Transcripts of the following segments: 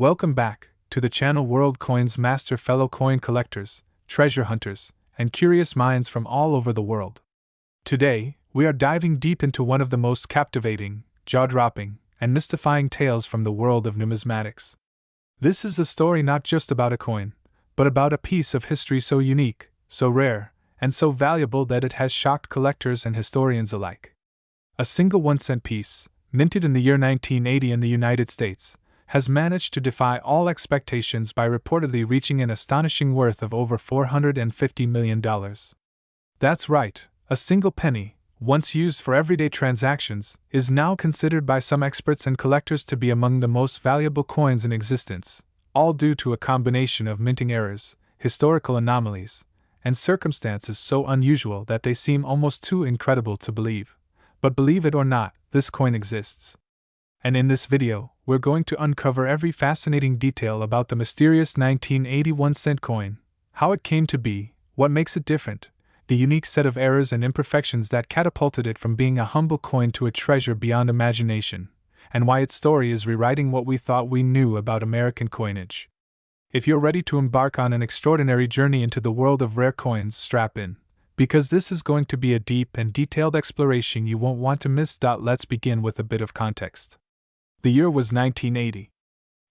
Welcome back to the channel World Coins Master, fellow coin collectors, treasure hunters, and curious minds from all over the world. Today, we are diving deep into one of the most captivating, jaw-dropping, and mystifying tales from the world of numismatics. This is a story not just about a coin, but about a piece of history so unique, so rare, and so valuable that it has shocked collectors and historians alike. A single 1-cent piece, minted in the year 1980 in the United States, has managed to defy all expectations by reportedly reaching an astonishing worth of over $450 million. That's right, a single penny, once used for everyday transactions, is now considered by some experts and collectors to be among the most valuable coins in existence, all due to a combination of minting errors, historical anomalies, and circumstances so unusual that they seem almost too incredible to believe. But believe it or not, this coin exists. And in this video, we're going to uncover every fascinating detail about the mysterious 1981 cent coin, how it came to be, what makes it different, the unique set of errors and imperfections that catapulted it from being a humble coin to a treasure beyond imagination, and why its story is rewriting what we thought we knew about American coinage. If you're ready to embark on an extraordinary journey into the world of rare coins, strap in, because this is going to be a deep and detailed exploration you won't want to miss. Let's begin with a bit of context. The year was 1980.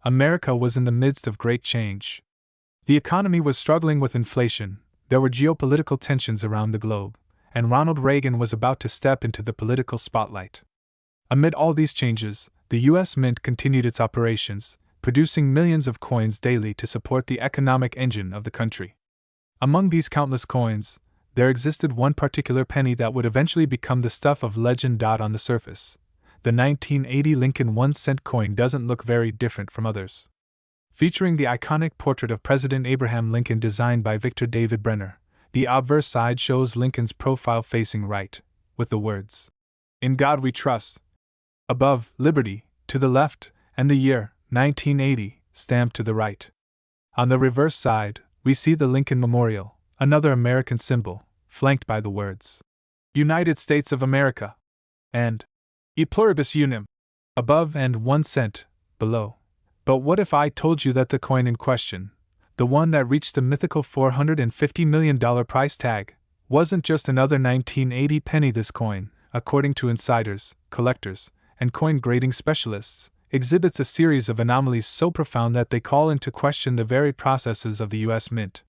America was in the midst of great change. The economy was struggling with inflation, there were geopolitical tensions around the globe, and Ronald Reagan was about to step into the political spotlight. Amid all these changes, the U.S. Mint continued its operations, producing millions of coins daily to support the economic engine of the country. Among these countless coins, there existed one particular penny that would eventually become the stuff of legend. On the surface, the 1980 Lincoln 1-cent coin doesn't look very different from others. Featuring the iconic portrait of President Abraham Lincoln designed by Victor David Brenner, the obverse side shows Lincoln's profile facing right, with the words, "In God We Trust." Above, Liberty, to the left, and the year, 1980, stamped to the right. On the reverse side, we see the Lincoln Memorial, another American symbol, flanked by the words, "United States of America," and "E pluribus unum," above and 1 cent, below. But what if I told you that the coin in question, the one that reached the mythical $450 million price tag, wasn't just another 1980 penny? This coin, according to insiders, collectors, and coin grading specialists, exhibits a series of anomalies so profound that they call into question the very processes of the U.S. Mint.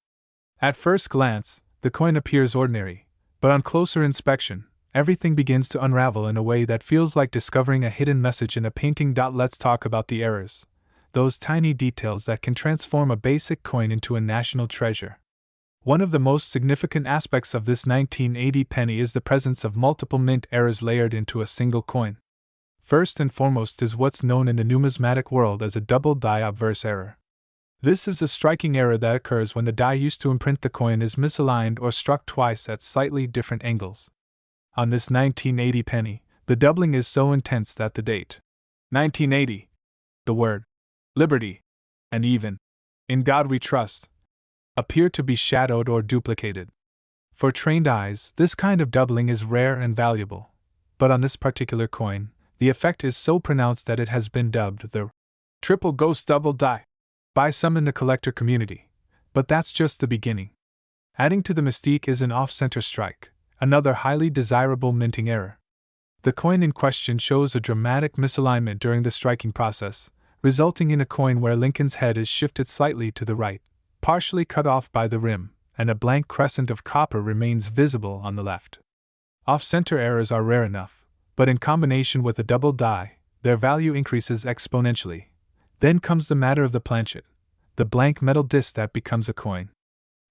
At first glance, the coin appears ordinary, but on closer inspection, everything begins to unravel in a way that feels like discovering a hidden message in a painting. Let's talk about the errors, those tiny details that can transform a basic coin into a national treasure. One of the most significant aspects of this 1980 penny is the presence of multiple mint errors layered into a single coin. First and foremost is what's known in the numismatic world as a double die obverse error. This is a striking error that occurs when the die used to imprint the coin is misaligned or struck twice at slightly different angles. On this 1980 penny, the doubling is so intense that the date 1980, the word Liberty, and even In God We Trust appear to be shadowed or duplicated. For trained eyes, this kind of doubling is rare and valuable, but on this particular coin, the effect is so pronounced that it has been dubbed the triple ghost double die by some in the collector community. But that's just the beginning. Adding to the mystique is an off-center strike, another highly desirable minting error. The coin in question shows a dramatic misalignment during the striking process, resulting in a coin where Lincoln's head is shifted slightly to the right, partially cut off by the rim, and a blank crescent of copper remains visible on the left. Off-center errors are rare enough, but in combination with a double die, their value increases exponentially. Then comes the matter of the planchet, the blank metal disc that becomes a coin.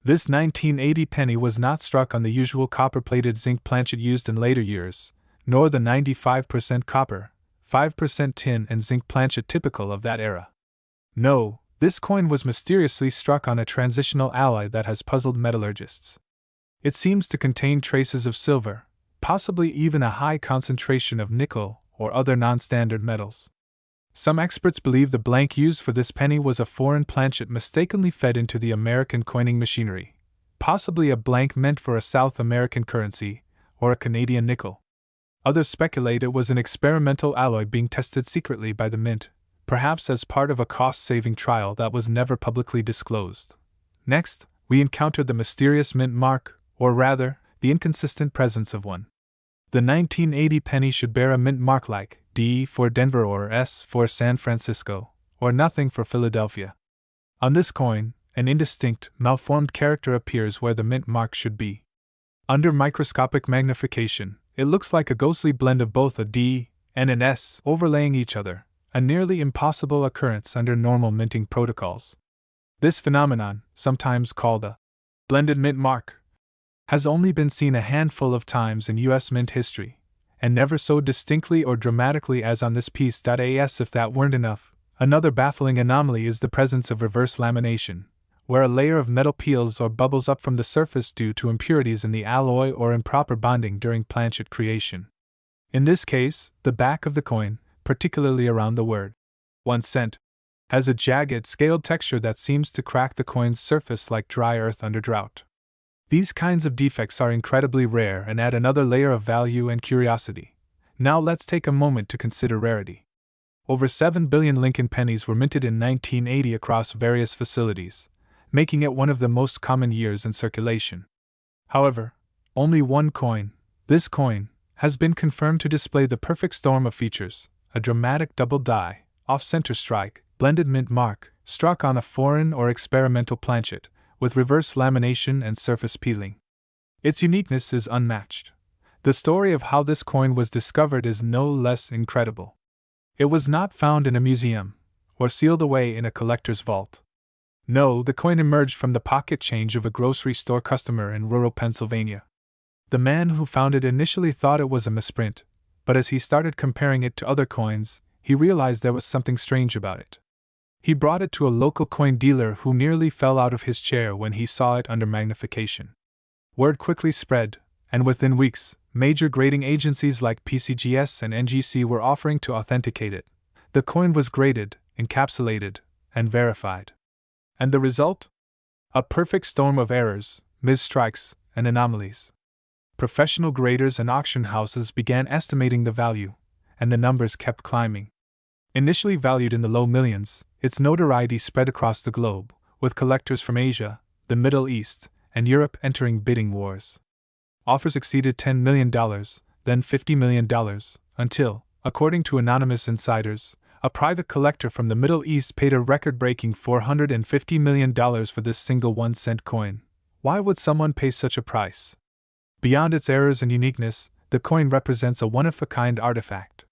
This 1980 penny was not struck on the usual copper-plated zinc planchet used in later years, nor the 95% copper, 5% tin and zinc planchet typical of that era. No, this coin was mysteriously struck on a transitional alloy that has puzzled metallurgists. It seems to contain traces of silver, possibly even a high concentration of nickel or other non-standard metals. Some experts believe the blank used for this penny was a foreign planchet mistakenly fed into the American coining machinery, possibly a blank meant for a South American currency, or a Canadian nickel. Others speculate it was an experimental alloy being tested secretly by the Mint, perhaps as part of a cost-saving trial that was never publicly disclosed. Next, we encountered the mysterious mint mark, or rather, the inconsistent presence of one. The 1980 penny should bear a mint mark like D for Denver or S for San Francisco, or nothing for Philadelphia. On this coin, an indistinct, malformed character appears where the mint mark should be. Under microscopic magnification, it looks like a ghostly blend of both a D and an S overlaying each other, a nearly impossible occurrence under normal minting protocols. This phenomenon, sometimes called a blended mint mark, has only been seen a handful of times in U.S. mint history, and never so distinctly or dramatically as on this piece. As if that weren't enough, another baffling anomaly is the presence of reverse lamination, where a layer of metal peels or bubbles up from the surface due to impurities in the alloy or improper bonding during planchet creation. In this case, the back of the coin, particularly around the word 1 cent, has a jagged, scaled texture that seems to crack the coin's surface like dry earth under drought. These kinds of defects are incredibly rare and add another layer of value and curiosity. Now let's take a moment to consider rarity. Over 7 billion Lincoln pennies were minted in 1980 across various facilities, making it one of the most common years in circulation. However, only one coin, this coin, has been confirmed to display the perfect storm of features: a dramatic double die, off-center strike, blended mint mark, struck on a foreign or experimental planchet, with reverse lamination and surface peeling. Its uniqueness is unmatched. The story of how this coin was discovered is no less incredible. It was not found in a museum, or sealed away in a collector's vault. No, the coin emerged from the pocket change of a grocery store customer in rural Pennsylvania. The man who found it initially thought it was a misprint, but as he started comparing it to other coins, he realized there was something strange about it. He brought it to a local coin dealer who nearly fell out of his chair when he saw it under magnification. Word quickly spread, and within weeks, major grading agencies like PCGS and NGC were offering to authenticate it. The coin was graded, encapsulated, and verified. And the result? A perfect storm of errors, misstrikes, and anomalies. Professional graders and auction houses began estimating the value, and the numbers kept climbing. Initially valued in the low millions, its notoriety spread across the globe, with collectors from Asia, the Middle East, and Europe entering bidding wars. Offers exceeded $10 million, then $50 million, until, according to anonymous insiders, a private collector from the Middle East paid a record-breaking $450 million for this single 1-cent coin. Why would someone pay such a price? Beyond its errors and uniqueness, the coin represents a one-of-a-kind artifact.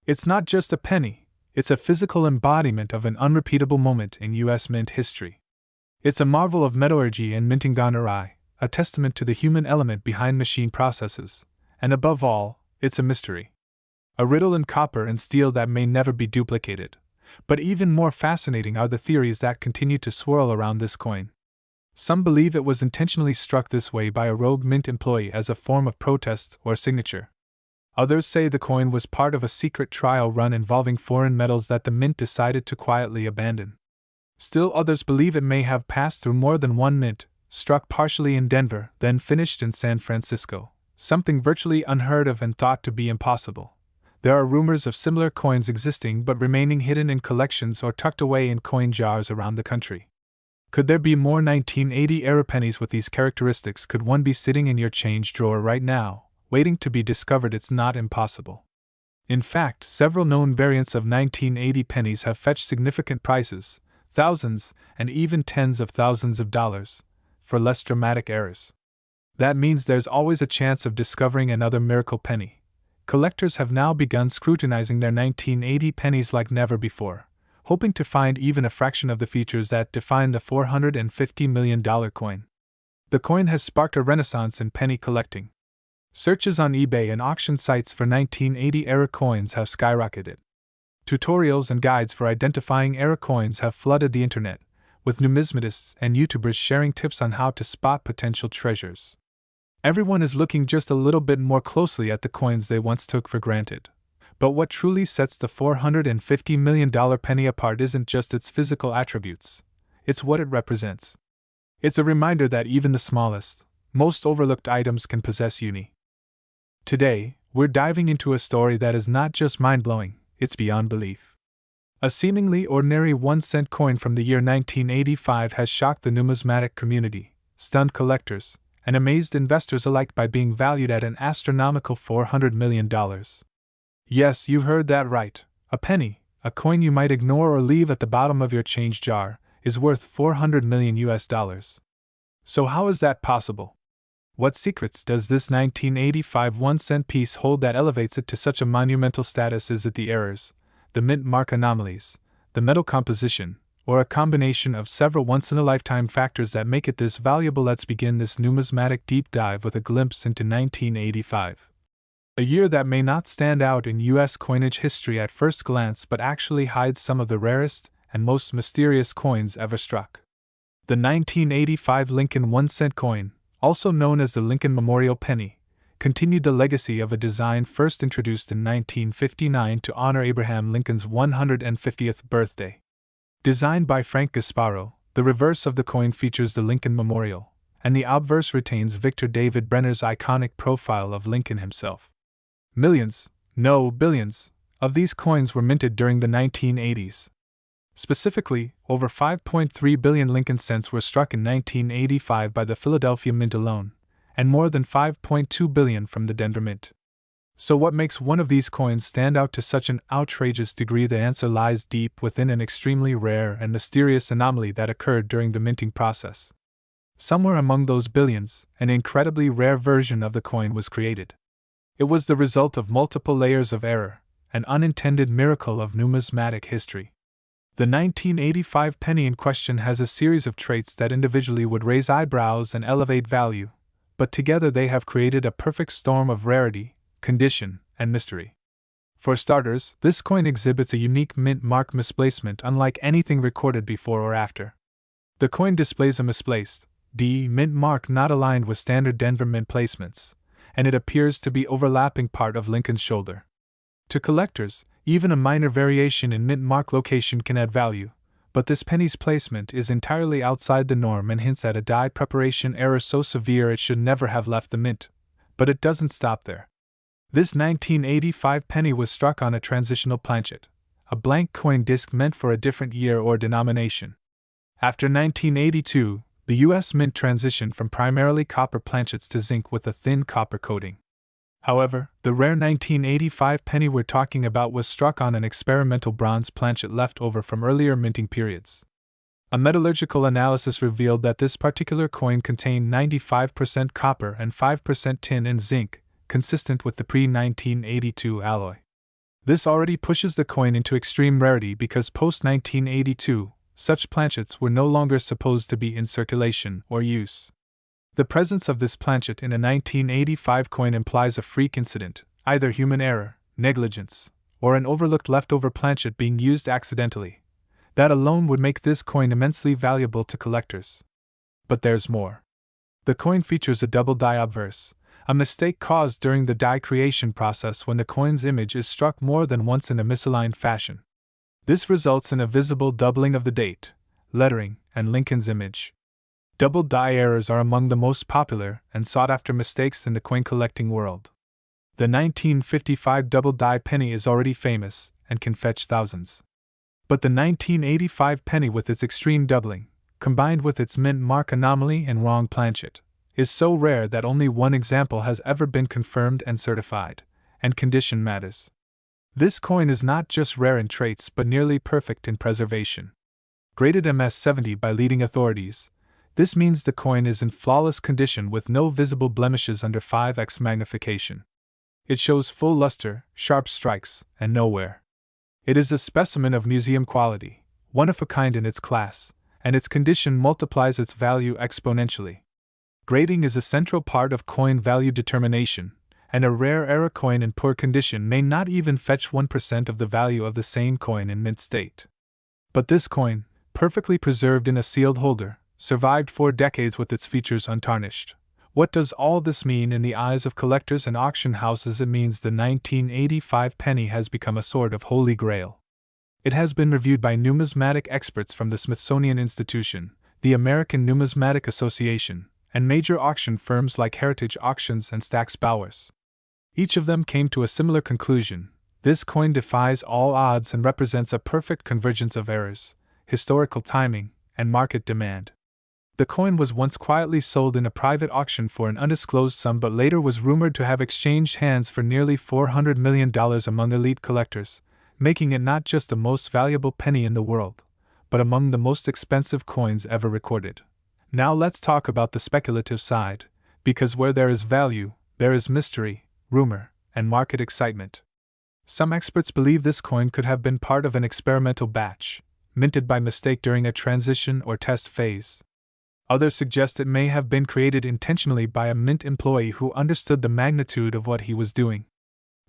It's not just a penny, it's a physical embodiment of an unrepeatable moment in U.S. mint history. It's a marvel of metallurgy and minting gone awry, a testament to the human element behind machine processes, and above all, it's a mystery. A riddle in copper and steel that may never be duplicated. But even more fascinating are the theories that continue to swirl around this coin. Some believe it was intentionally struck this way by a rogue mint employee as a form of protest or signature. Others say the coin was part of a secret trial run involving foreign metals that the mint decided to quietly abandon. Still others believe it may have passed through more than one mint, struck partially in Denver, then finished in San Francisco, something virtually unheard of and thought to be impossible. There are rumors of similar coins existing but remaining hidden in collections or tucked away in coin jars around the country. Could there be more 1980-era pennies with these characteristics? Could one be sitting in your change drawer right now, waiting to be discovered? It's not impossible. In fact, several known variants of 1980 pennies have fetched significant prices, thousands and even tens of thousands of dollars, for less dramatic errors. That means there's always a chance of discovering another miracle penny. Collectors have now begun scrutinizing their 1980 pennies like never before, hoping to find even a fraction of the features that define the $450 million coin. The coin has sparked a renaissance in penny collecting. Searches on eBay and auction sites for 1980-era coins have skyrocketed. Tutorials and guides for identifying era coins have flooded the internet, with numismatists and YouTubers sharing tips on how to spot potential treasures. Everyone is looking just a little bit more closely at the coins they once took for granted. But what truly sets the $450 million penny apart isn't just its physical attributes, it's what it represents. It's a reminder that even the smallest, most overlooked items can possess uni. Today, we're diving into a story that is not just mind-blowing, it's beyond belief. A seemingly ordinary 1-cent coin from the year 1985 has shocked the numismatic community, stunned collectors, and amazed investors alike by being valued at an astronomical $400 million. Yes, you heard that right. A penny, a coin you might ignore or leave at the bottom of your change jar, is worth 400 million US dollars. So how is that possible? What secrets does this 1985 1-cent piece hold that elevates it to such a monumental status? Is it the errors, the mint mark anomalies, the metal composition, or a combination of several once-in-a-lifetime factors that make it this valuable? Let's begin this numismatic deep dive with a glimpse into 1985. A year that may not stand out in U.S. coinage history at first glance but actually hides some of the rarest and most mysterious coins ever struck. The 1985 Lincoln 1-cent coin, also known as the Lincoln Memorial Penny, continued the legacy of a design first introduced in 1959 to honor Abraham Lincoln's 150th birthday. Designed by Frank Gasparo, the reverse of the coin features the Lincoln Memorial, and the obverse retains Victor David Brenner's iconic profile of Lincoln himself. Millions, no billions, of these coins were minted during the 1980s. Specifically, over 5.3 billion Lincoln cents were struck in 1985 by the Philadelphia Mint alone, and more than 5.2 billion from the Denver Mint. So what makes one of these coins stand out to such an outrageous degree? The answer lies deep within an extremely rare and mysterious anomaly that occurred during the minting process. Somewhere among those billions, an incredibly rare version of the coin was created. It was the result of multiple layers of error, an unintended miracle of numismatic history. The 1985 penny in question has a series of traits that individually would raise eyebrows and elevate value, but together they have created a perfect storm of rarity, condition, and mystery. For starters, this coin exhibits a unique mint mark misplacement unlike anything recorded before or after. The coin displays a misplaced D mint mark not aligned with standard Denver Mint placements, and it appears to be overlapping part of Lincoln's shoulder. To collectors, even a minor variation in mint mark location can add value, but this penny's placement is entirely outside the norm and hints at a die preparation error so severe it should never have left the mint. But it doesn't stop there. This 1985 penny was struck on a transitional planchet, a blank coin disc meant for a different year or denomination. After 1982, the U.S. Mint transitioned from primarily copper planchets to zinc with a thin copper coating. However, the rare 1985 penny we're talking about was struck on an experimental bronze planchet left over from earlier minting periods. A metallurgical analysis revealed that this particular coin contained 95% copper and 5% tin and zinc, consistent with the pre-1982 alloy. This already pushes the coin into extreme rarity because post-1982, such planchets were no longer supposed to be in circulation or use. The presence of this planchet in a 1985 coin implies a freak incident, either human error, negligence, or an overlooked leftover planchet being used accidentally. That alone would make this coin immensely valuable to collectors. But there's more. The coin features a double die obverse, a mistake caused during the die creation process when the coin's image is struck more than once in a misaligned fashion. This results in a visible doubling of the date, lettering, and Lincoln's image. Double die errors are among the most popular and sought-after mistakes in the coin collecting world. The 1955 double die penny is already famous and can fetch thousands. But the 1985 penny, with its extreme doubling, combined with its mint mark anomaly and wrong planchet, is so rare that only one example has ever been confirmed and certified, and condition matters. This coin is not just rare in traits but nearly perfect in preservation. Graded MS-70 by leading authorities, this means the coin is in flawless condition with no visible blemishes under 5x magnification. It shows full luster, sharp strikes, and no wear. It is a specimen of museum quality, one of a kind in its class, and its condition multiplies its value exponentially. Grading is a central part of coin value determination, and a rare era coin in poor condition may not even fetch 1% of the value of the same coin in mint state. But this coin, perfectly preserved in a sealed holder, survived 4 decades with its features untarnished. What does all this mean in the eyes of collectors and auction houses? It means the 1985 penny has become a sort of holy grail. It has been reviewed by numismatic experts from the Smithsonian Institution, the American Numismatic Association, and major auction firms like Heritage Auctions and Stack's Bowers. Each of them came to a similar conclusion: This coin defies all odds and represents a perfect convergence of errors, historical timing, and market demand. The coin was once quietly sold in a private auction for an undisclosed sum but later was rumored to have exchanged hands for nearly $400 million among elite collectors, making it not just the most valuable penny in the world, but among the most expensive coins ever recorded. Now let's talk about the speculative side, because where there is value, there is mystery, rumor, and market excitement. Some experts believe this coin could have been part of an experimental batch, minted by mistake during a transition or test phase. Others suggest it may have been created intentionally by a mint employee who understood the magnitude of what he was doing.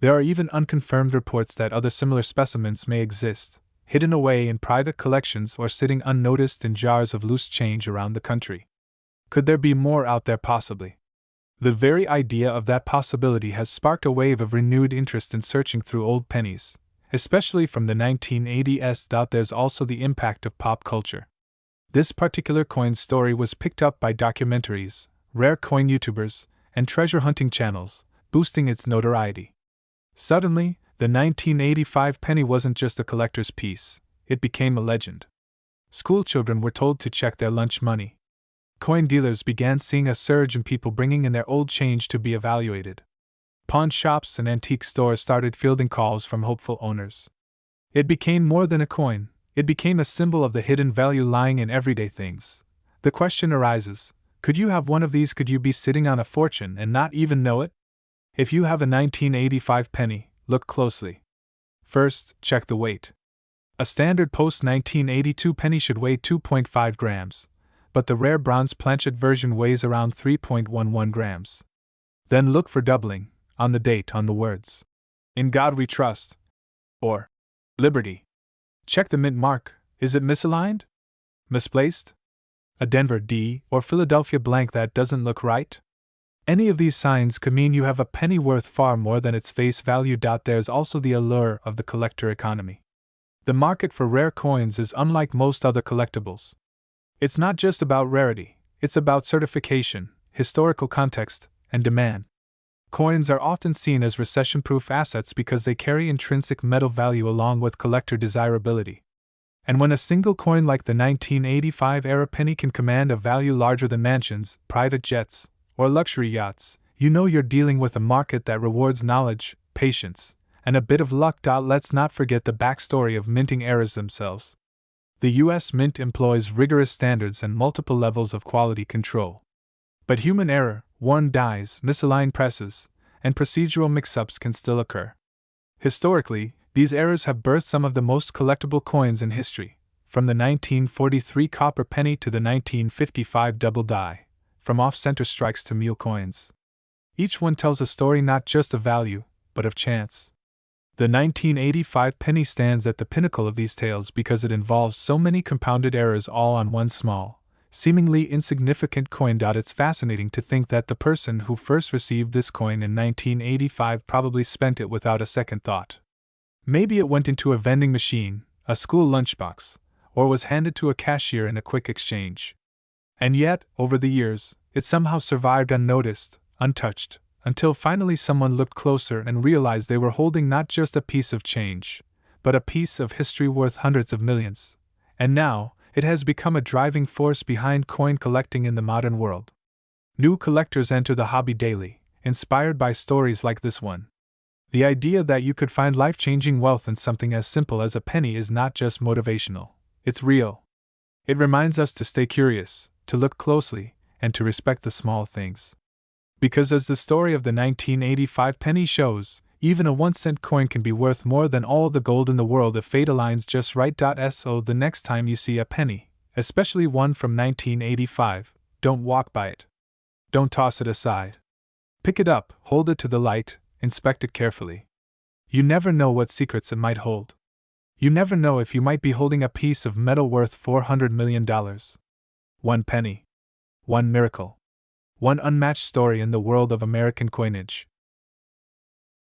There are even unconfirmed reports that other similar specimens may exist, hidden away in private collections or sitting unnoticed in jars of loose change around the country. Could there be more out there possibly? The very idea of that possibility has sparked a wave of renewed interest in searching through old pennies, especially from the 1980s. There's also the impact of pop culture. This particular coin's story was picked up by documentaries, rare coin YouTubers, and treasure hunting channels, boosting its notoriety. Suddenly, the 1985 penny wasn't just a collector's piece, it became a legend. Schoolchildren were told to check their lunch money. Coin dealers began seeing a surge in people bringing in their old change to be evaluated. Pawn shops and antique stores started fielding calls from hopeful owners. It became more than a coin. It became a symbol of the hidden value lying in everyday things. The question arises, could you have one of these? Could you be sitting on a fortune and not even know it? If you have a 1985 penny, look closely. First, check the weight. A standard post-1982 penny should weigh 2.5 grams, but the rare bronze planchet version weighs around 3.11 grams. Then look for doubling, on the date, on the words, "In God We Trust," or "Liberty." Check the mint mark. Is it misaligned? Misplaced? A Denver D or Philadelphia blank that doesn't look right? Any of these signs could mean you have a penny worth far more than its face value. There's also the allure of the collector economy. The market for rare coins is unlike most other collectibles. It's not just about rarity, it's about certification, historical context, and demand. Coins are often seen as recession-proof assets because they carry intrinsic metal value along with collector desirability. And when a single coin like the 1985-era penny can command a value larger than mansions, private jets, or luxury yachts, you know you're dealing with a market that rewards knowledge, patience, and a bit of luck. Let's not forget the backstory of minting errors themselves. The U.S. Mint employs rigorous standards and multiple levels of quality control. But human error, worn dies, misaligned presses, and procedural mix-ups can still occur. Historically, these errors have birthed some of the most collectible coins in history, from the 1943 copper penny to the 1955 double die, from off-center strikes to mule coins. Each one tells a story not just of value, but of chance. The 1985 penny stands at the pinnacle of these tales because it involves so many compounded errors all on one small, seemingly insignificant coin. It's fascinating to think that the person who first received this coin in 1985 probably spent it without a second thought. Maybe it went into a vending machine, a school lunchbox, or was handed to a cashier in a quick exchange. And yet, over the years, it somehow survived unnoticed, untouched, until finally someone looked closer and realized they were holding not just a piece of change, but a piece of history worth hundreds of millions. And now, it has become a driving force behind coin collecting in the modern world. New collectors enter the hobby daily, inspired by stories like this one. The idea that you could find life-changing wealth in something as simple as a penny is not just motivational, it's real. It reminds us to stay curious, to look closely, and to respect the small things. Because as the story of the 1985 penny shows, even a 1-cent coin can be worth more than all the gold in the world if fate aligns just right. So the next time you see a penny, especially one from 1985, don't walk by it. Don't toss it aside. Pick it up, hold it to the light, inspect it carefully. You never know what secrets it might hold. You never know if you might be holding a piece of metal worth $400 million. One penny. One miracle. One unmatched story in the world of American coinage.